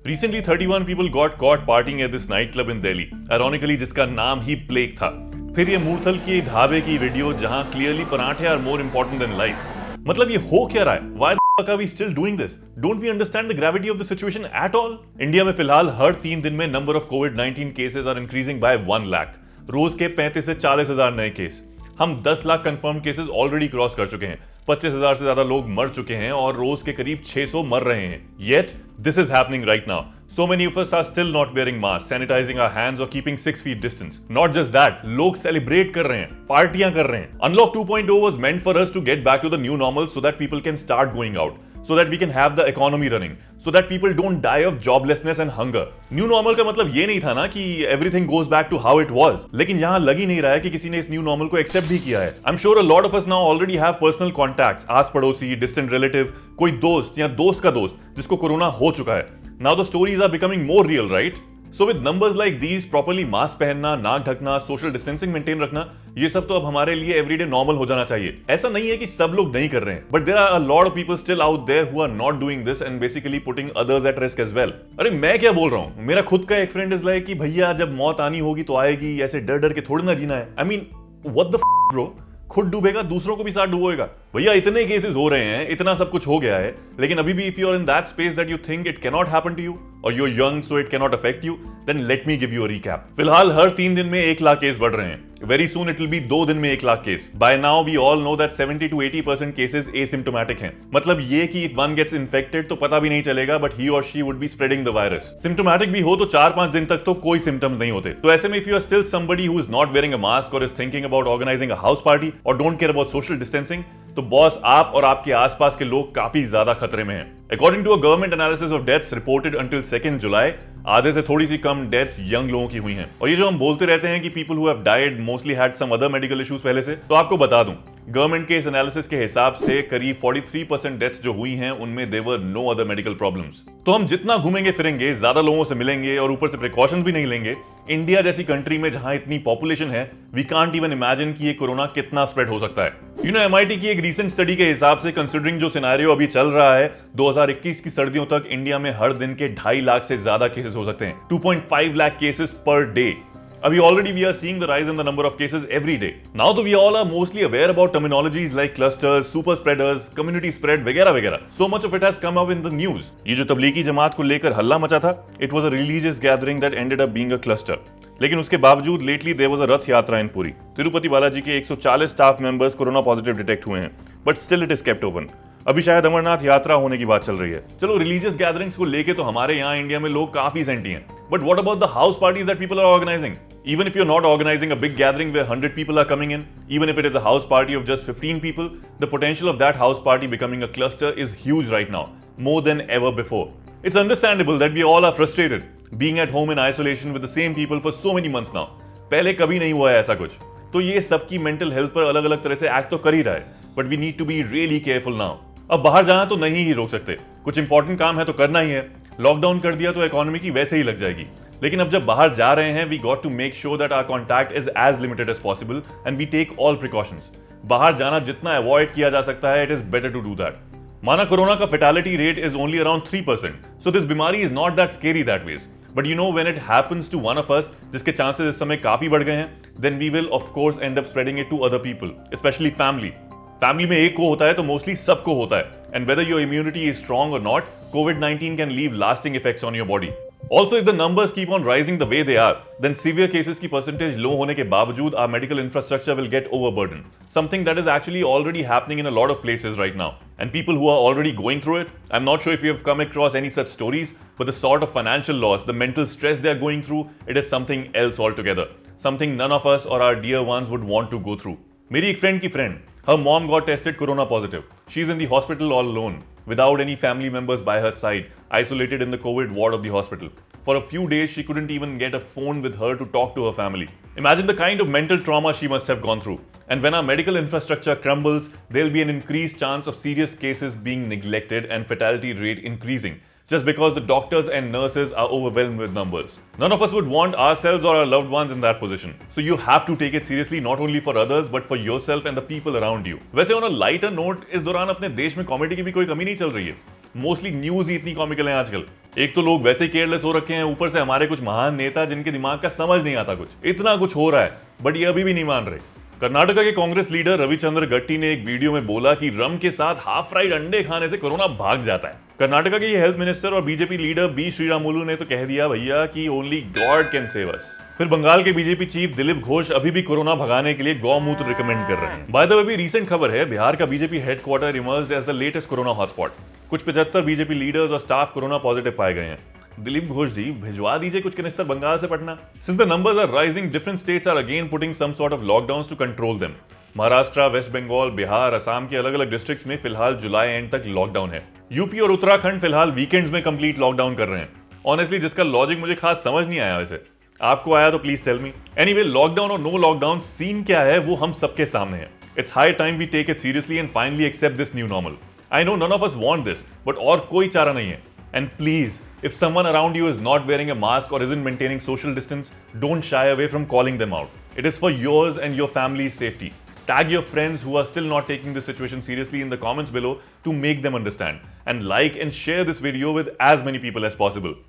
Recently, 31 people got caught partying at this nightclub in Delhi, ironically जिसका नाम ही plague था। फिर ये मूर्थल की ढाबे की वीडियो जहां clearly parathe are more important than life. मतलब ये हो क्या रहा है? Why the fuck are we still doing this? Don't we understand the gravity of the situation at all? India में फिलहाल हर 3 दिन में नंबर ऑफ कोविड-19 cases are increasing by 1 lakh. रोज के 35 से 40 हजार नए केस। हम 10 lakh confirm cases already cross कर चुके हैं। 25,000 से ज्यादा लोग मर चुके हैं और रोज के करीब 600 मर रहे हैं। Yet this is happening right now. So many of us are still not wearing masks, sanitizing our hands or keeping 6 feet distance. Not just that, लोग celebrate कर रहे हैं, पार्टियां कर रहे हैं। Unlock 2.0 was meant for us to get back to the new normal so that people can start going out, so that we can have the economy running, so that people don't die of joblessness and hunger. New normal का मतलब ये नहीं था ना कि everything goes back to how it was. लेकिन यहाँ लग ही नहीं रहा है कि किसी ने इस new normal को accept भी किया है। I'm sure a lot of us now already have personal contacts, आस पड़ोसी, distant relative, कोई दोस्त या दोस्त का दोस्त जिसको कोरोना हो चुका है। Now the stories are becoming more real, right? So with numbers like these, properly mask पहनना, नाक ढकना, सोशल डिस्टेंसिंग मेंटेन रखना, ये सब तो अब हमारे लिए एवरीडे नॉर्मल हो जाना चाहिए। ऐसा नहीं है कि सब लोग नहीं कर रहे हैं, but there are a lot of people still out there who are not doing this and basically putting others at risk as well. अरे मैं क्या बोल रहा हूँ, मेरा खुद का एक फ्रेंड इज लाइक कि भैया जब मौत आनी होगी तो आएगी, ऐसे डर डर के थोड़ी ना जीना है। I mean what the bro, खुद डूबेगा दूसरों को भी साथ डूबोएगा। भैया इतने केसेस हो रहे हैं, इतना सब कुछ हो गया है, लेकिन अभी भी if you are in that space that you think it can not happen to you और you are young so it can not affect you, then let me give you a recap. फिलहाल हर 3 दिन में 1 lakh case बढ़ रहे हैं। Very soon it will be 2 दिन में 1 lakh case. By now we all know that 70 to 80% cases asymptomatic हैं। मतलब ये कि इफ वन गेट्स इन्फेक्टेड तो पता भी नहीं चलेगा, बट ही और she would be spreading the virus. Symptomatic भी हो तो 4-5 दिन तक तो कोई सिम्टम्स नहीं होते। तो ऐसे में if you are still somebody who is not wearing a mask और is thinking about organising a house party और don't care about social distancing, तो बॉस आप और आपके आसपास के लोग काफी ज्यादा खतरे में हैं। According to a government analysis of deaths reported until 2 July, आधे से थोड़ी सी कम डेथ्स यंग लोगों की हुई हैं। और ये जो हम बोलते रहते हैं कि people who have died mostly had some other medical issues पहले से, तो आपको बता दूं गवर्नमेंट के इस एनालिसिस के हिसाब से करीब 43% डेथ्स जो हुई हैं उनमें देवर नो अदर मेडिकल प्रॉब्लम्स। तो हम जितना घूमेंगे फिरेंगे, ज्यादा लोगों से मिलेंगे और ऊपर से प्रिकॉशन भी नहीं लेंगे, इंडिया जैसी कंट्री में जहां इतनी पॉपुलेशन है, वी कांट इवन इमेजिन कि ये कोरोना कितना स्प्रेड हो सकता है। यू नो एमआईटी की एक रीसेंट स्टडी के हिसाब से कंसिडरिंग जो सिनेरियो अभी चल रहा है, 2021 की सर्दियों तक इंडिया में हर दिन के 2.5 लाख से ज्यादा केसेस हो सकते हैं। 2.5 lakh cases per day. Abhi already we are seeing the rise in the number of cases every day. Now तो we all are mostly aware about terminologies like clusters, super spreaders, community spread वगैरह वगैरह. So much of it has come up in the news. ये जो तबलीगी जमात को लेकर हल्ला मचा था, it was a religious gathering that ended up being a cluster. लेकिन उसके बावजूद लेटली देयर वाज अ रथ यात्रा इन पुरी। तिरुपति बालाजी के 140 staff members corona positive detect हुए हैं, but still it is kept open. अभी शायद अमरनाथ यात्रा होने की बात चल रही है। चलो रिलीजियस गैदरिंग्स को लेके तो हमारे यहाँ इंडिया में लोग काफी सेंटी हैं, but what about the house parties that people are organising? Even if you're not organizing a big gathering where 100 people are coming in, even if it is a house party of just 15 people, the potential of that house party becoming a cluster is huge right now, more than ever before. It's understandable that we all are frustrated, being at home in isolation with the same people for so many months now. पहले कभी नहीं हुआ है ऐसा कुछ, तो ये सबकी मेंटल हेल्थ पर अलग अलग तरह से एक्ट तो कर ही रहा है, but we need to be really careful now. अब बाहर जाना तो नहीं ही रोक सकते, कुछ इंपॉर्टेंट काम है तो करना ही है। लॉकडाउन कर दिया तो इकोनॉमी की वैसे ही लग जाएगी, लेकिन अब जब बाहर जा रहे हैं, we got to make sure that our contact is as limited as possible and we take all precautions. बाहर जाना जितना अवॉइड किया जा सकता है, it is better to do that. माना कोरोना का fatality rate is only around 3%, so this बीमारी is not that scary that ways, but you know when it happens to one of us, जिसके chances इस समय काफी बढ़ गए हैं, then we will of course end up spreading it to other people, specially family. Family में एक को होता है तो मोस्टली सबको होता है, and whether your immunity is strong और not, COVID-19 can leave lasting effects on your body. Also, if the numbers keep on rising the way they are, then severe cases की percentage low होने के बावजूद our medical infrastructure will get overburdened. Something that is actually already happening in a lot of places right now. And people who are already going through it, I'm not sure if you have come across any such stories, but the sort of financial loss, the mental stress they are going through, it is something else altogether. Something none of us or our dear ones would want to go through. मेरी एक friend की friend, her mom got tested corona positive. She's in the hospital all alone, without any family members by her side, isolated in the COVID ward of the hospital. For a few days, she couldn't even get a phone with her to talk to her family. Imagine the kind of mental trauma she must have gone through. And when our medical infrastructure crumbles, there'll be an increased chance of serious cases being neglected and fatality rate increasing, just because the doctors and nurses are overwhelmed with numbers. None of us would want ourselves or our loved ones in that position. So you have to take it seriously, not only for others, but for yourself and the people around you. वैसे on a lighter note, इस दौरान अपने देश में comedy की भी कोई कमी नहीं चल रही है। मोस्टली न्यूज ही इतनी कॉमिकल है आजकल। एक तो लोग वैसे ही केयरलेस हो रखे हैं, ऊपर से हमारे कुछ महान नेता जिनके दिमाग का समझ नहीं आता, कुछ इतना कुछ हो रहा है बट ये अभी भी नहीं मान रहे। कर्नाटका के कांग्रेस लीडर रविचंद्र गट्टी ने एक वीडियो में बोला कि रम के साथ हाफ फ्राइड अंडे खाने से कोरोना भाग जाता है। कर्नाटका के ये हेल्थ मिनिस्टर और बीजेपी लीडर बी श्रीरामुलु ने तो कह दिया भैया कि only God can save us. फिर बंगाल के बीजेपी चीफ दिलीप घोष अभी भी कोरोना भगाने के लिए गौमूत्र रिकमेंड कर रहे हैं। बाय द वे भी रीसेंट खबर है, बिहार का BJP headquarter emerged as the latest corona hotspot. कुछ 75 बीजेपी लीडर्स और स्टाफ कोरोना पॉजिटिव पाए गए हैं। दिलीप घोष जी भिजवा दीजिए कुछ कनिस्तर बंगाल से Patna. Since the numbers are rising, different states are again putting some sort of lockdowns to control them. Maharashtra, west Bengal, Bihar, Assam के अलग अलग डिस्ट्रिक्ट्स में फिलहाल जुलाई एंड तक लॉकडाउन है। यूपी और उत्तराखंड फिलहाल वीकेंड्स में कंप्लीट लॉकडाउन कर रहे हैं। ऑनेस्टली जिसका लॉजिक मुझे खास समझ नहीं आया, वैसे आपको आया तो please tell me. Anyway, lockdown और नो लॉकडाउन सीन क्या है वो हम सबके सामने है। It's high time we take it seriously and finally accept this new normal. I know none of us want this, but और कोई चारा नहीं है। And please, if someone around you is not wearing a mask or isn't maintaining social distance, don't shy away from calling them out. It is for yours and your family's safety. Tag your friends who are still not taking this situation seriously in the comments below to make them understand. And like and share this video with as many people as possible.